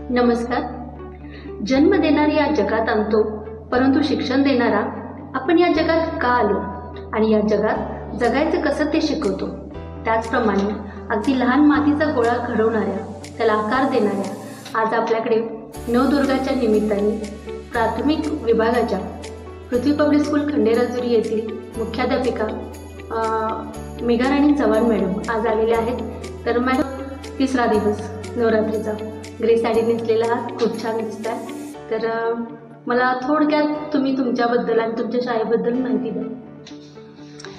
नमस्कार. जन्म देणारी या जगात आणतो, परंतु शिक्षण देणारा आपण या जगात का आलो आणि या जगात जगायचं कसं ते शिकवतो. त्याचप्रमाणे अगदी लहान मातीचा गोळा घडवणाऱ्या, त्याला आकार देणाऱ्या आज आपल्याकडे नवदुर्गाच्या निमित्ताने प्राथमिक विभागाच्या पृथ्वी पब्लिक स्कूल खंडेराजुरी येथील मुख्याध्यापिका मेघाराणी चव्हाण मॅडम आज आलेल्या आहेत. तर मॅडम, तिसरा दिवस नवरात्रीचा ग्रे साडी नेसलेला आहात, खूप छान दिसत आहे. तर मला थोडक्यात तुम्ही तुमच्याबद्दल आणि तुमच्या शाळेबद्दल माहिती द्या.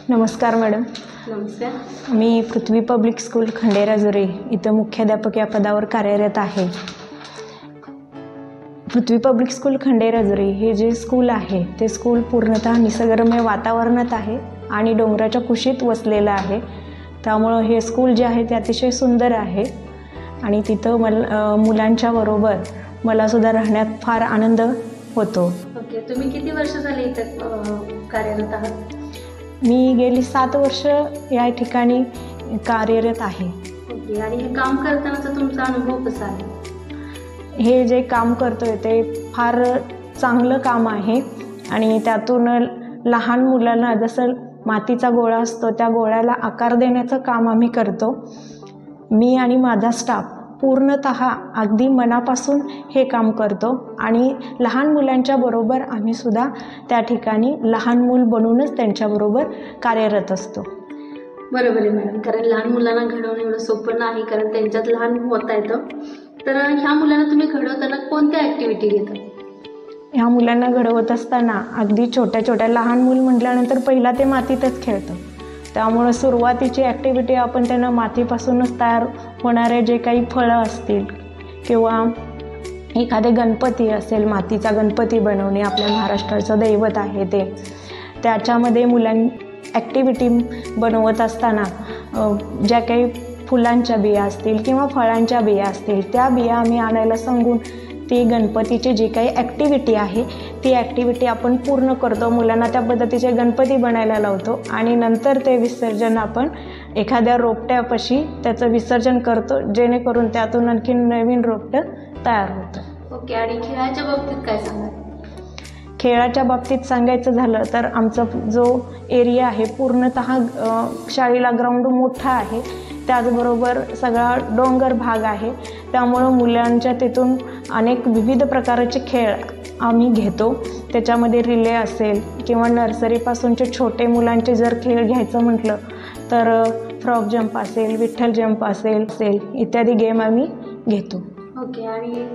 नमस्कार मॅडम. नमस्कार. मी पृथ्वी पब्लिक स्कूल खंडेराजुरी इथं मुख्याध्यापक या पदावर कार्यरत आहे. पृथ्वी पब्लिक स्कूल खंडेराजुरी हे जे स्कूल आहे ते स्कूल पूर्णतः निसर्गरम्य वातावरणात आहे आणि डोंगराच्या कुशीत वसलेलं आहे. त्यामुळं हे स्कूल जे आहे ते अतिशय सुंदर आहे आणि तिथं मुलांच्या बरोबर मलासुद्धा राहण्यात फार आनंद होतो. ओके, तुम्ही किती वर्ष झाले इथं कार्यरत आहात? मी गेली 7 वर्ष या ठिकाणी कार्यरत आहे. ओके, आणि हे काम करतानाचा तुमचा अनुभव कसा आहे? हे जे काम करतोय ते फार चांगलं काम आहे आणि त्यातून लहान मुलांना जसं मातीचा गोळा असतो त्या गोळ्याला आकार देण्याचं काम आम्ही करतो. मी आणि माझा स्टाफ पूर्णतः अगदी मनापासून हे काम करतो आणि लहान मुलांच्या बरोबर आम्ही सुद्धा त्या ठिकाणी लहान मूल बनूनच त्यांच्याबरोबर कार्यरत असतो. बरोबर आहे मॅडम, कारण लहान मुलांना घडवणं एवढं सोपं नाही, कारण त्यांच्यात लहान होता येतं. तर ह्या मुलांना तुम्ही घडवताना कोणत्या ॲक्टिव्हिटी घेता? ह्या मुलांना घडवत असताना अगदी छोट्या छोट्या लहान मूल म्हटल्यानंतर पहिला ते मातीतच खेळतं. त्यामुळं सुरुवातीची ॲक्टिव्हिटी आपण त्यांना मातीपासूनच तयार होणारे जे काही फळं असतील किंवा एखादे गणपती असेल, मातीचा गणपती बनवणे आपल्या महाराष्ट्राचं दैवत आहे ते, त्याच्यामध्ये ॲक्टिव्हिटी बनवत असताना ज्या काही फुलांच्या बिया असतील किंवा फळांच्या बिया असतील त्या बिया आम्ही आणायला सांगून ती गणपतीची जी काही ॲक्टिव्हिटी आहे ती ॲक्टिव्हिटी आपण पूर्ण करतो. मुलांना त्या पद्धतीचे गणपती बनायला लावतो आणि नंतर ते विसर्जन आपण एखाद्या रोपट्यापाशी त्याचं विसर्जन करतो, जेणेकरून त्यातून आणखी नवीन रोपटं तयार होतं. ओके, आणि खेळाच्या बाबतीत काय सांगाल? खेळाच्या बाबतीत सांगायचं झालं तर आमचा जो एरिया आहे पूर्णतः शाळेला ग्राउंड मोठा आहे, त्याचबरोबर सगळा डोंगर भाग आहे. त्यामुळं मुलांच्या तिथून अनेक विविध प्रकारचे खेळ आम्ही घेतो. त्याच्यामध्ये रिले असेल किंवा नर्सरीपासूनचे छोटे मुलांचे जर खेळ घ्यायचं म्हटलं तर फ्रॉक जंप असेल, विठ्ठल जंप असेल इत्यादी गेम आम्ही घेतो. ओके, आणि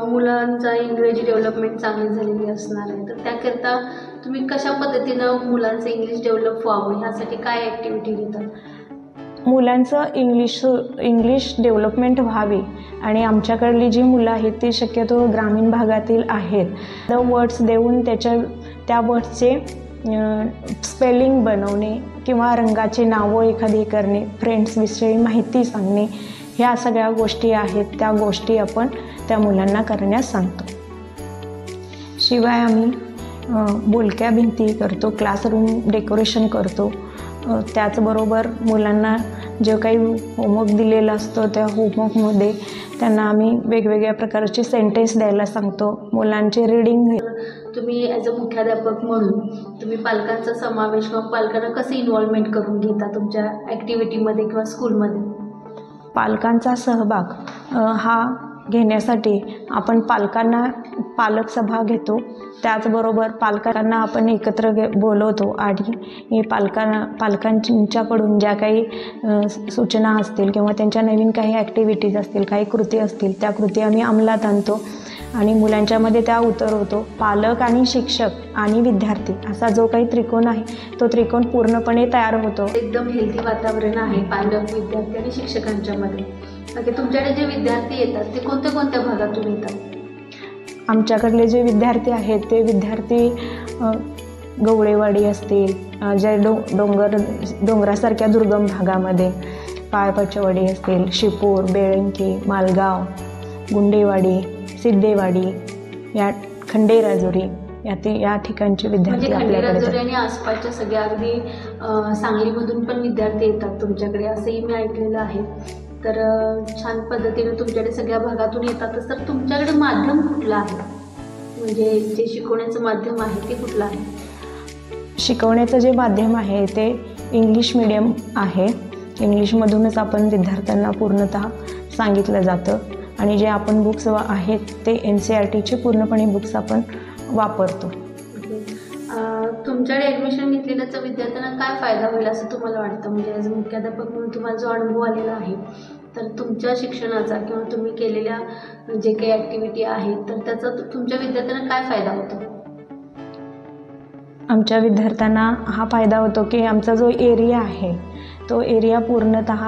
मुलांचा इंग्रजी डेव्हलपमेंट चांगली झालेली असणार आहे, तर त्याकरता तुम्ही कशा पद्धतीनं मुलांचं इंग्लिश डेव्हलप व्हावं ह्यासाठी काय ॲक्टिव्हिटी घेतात? मुलांचं इंग्लिश डेव्हलपमेंट व्हावी आणि आमच्याकडली जी मुलं आहेत ती शक्यतो ग्रामीण भागातील आहेत. द वर्ड्स देऊन त्या वर्ड्सचे स्पेलिंग बनवणे किंवा रंगाचे नावं एखादी करणे, फ्रेंड्सविषयी माहिती सांगणे, ह्या सगळ्या गोष्टी आहेत. त्या गोष्टी आपण त्या मुलांना करण्यास सांगतो. शिवाय आम्ही बोलक्या भिंती करतो, क्लासरूम डेकोरेशन करतो. त्याचबरोबर मुलांना जे काही होमवर्क दिलेला असतो त्या होमवर्कमध्ये त्यांना आम्ही वेगवेगळ्या प्रकारचे सेंटेन्स द्यायला सांगतो. मुलांचे रीडिंग. तुम्ही ॲज अ मुख्याध्यापक म्हणून तुम्ही पालकांचा समावेश किंवा पालकांना कसं इन्व्हॉल्वमेंट करून घेता तुमच्या ॲक्टिव्हिटीमध्ये किंवा स्कूलमध्ये? पालकांचा सहभाग हा घेण्यासाठी आपण पालक सभा घेतो. त्याचबरोबर पालकांना आपण एकत्र बोलवतो आणि पालकांच्याकडून ज्या काही सूचना असतील किंवा त्यांच्या नवीन काही ॲक्टिव्हिटीज असतील, काही कृती असतील, त्या कृती आम्ही अंमलात आणतो आणि मुलांच्यामध्ये त्या उतरवतो. पालक आणि शिक्षक आणि विद्यार्थी असा जो काही त्रिकोण आहे तो त्रिकोण पूर्णपणे तयार होतो. एकदम हेल्दी वातावरण आहे पालक, विद्यार्थी आणि शिक्षकांच्यामध्ये. ओके, तुमच्याकडे जे विद्यार्थी येतात ते कोणत्या कोणत्या भागातून येतात? आमच्याकडले जे विद्यार्थी आहेत ते विद्यार्थी गवळेवाडी असतील, ज्या डोंगरासारख्या दुर्गम भागामध्ये, पायपचवाडी असतील, शिपूर, बेळंकी, मालगाव, गुंडेवाडी, सिद्धेवाडी, या खंडेराजुरी या ठिकाणचे विद्यार्थी आपल्याकडे येतात. आणि आसपासच्या सगळ्या अगदी सांगलीमधून पण विद्यार्थी येतात तुमच्याकडे, असंही मी ऐकलेलं आहे. तर छान पद्धतीने तुमच्याकडे सगळ्या भागातून येतातच. तर तुमच्याकडे माध्यम कुठलं आहे, म्हणजे जे शिकवण्याचं माध्यम आहे ते कुठलं आहे? शिकवण्याचं जे माध्यम आहे ते इंग्लिश मीडियम आहे. इंग्लिशमधूनच आपण विद्यार्थ्यांना पूर्णतः सांगितलं जातं आणि जे आपण बुक्स आहेत ते NCERTचे पूर्णपणे बुक्स आपण वापरतो. तुमच्याकडे ॲडमिशन घेतलेल्याचा विद्यार्थ्यांना काय फायदा होईल असं तुम्हाला वाटतं? म्हणजे ॲज अ मुख्याध्यापक म्हणून तुम्हाला जो अनुभव आलेला आहे, तर तुमच्या शिक्षणाचा किंवा तुम्ही केलेल्या जे काही ॲक्टिव्हिटी आहेत तर त्याचा तुमच्या विद्यार्थ्यांना काय फायदा होतो? आमच्या विद्यार्थ्यांना हा फायदा होतो की आमचा जो एरिया आहे तो एरिया पूर्णतः